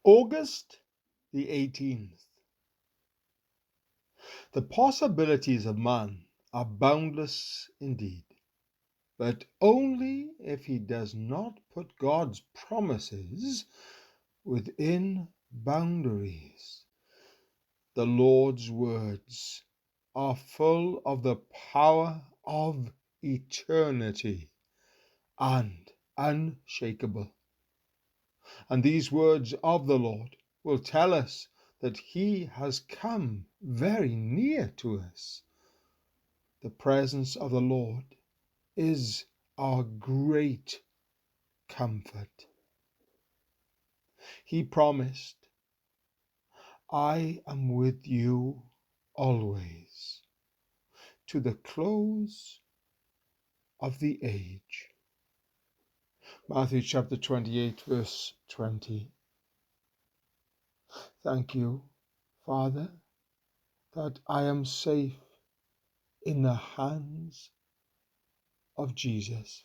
August the 18th. The possibilities of man are boundless indeed, but only if he does not put God's promises within boundaries. The Lord's words are full of the power of eternity and unshakable. And these words of the Lord will tell us that He has come very near to us. The presence of the Lord is our great comfort. He promised, I am with you always, to the close of the age. Matthew chapter 28, verse 20. Thank you, Father, that I am safe in the hands of Jesus.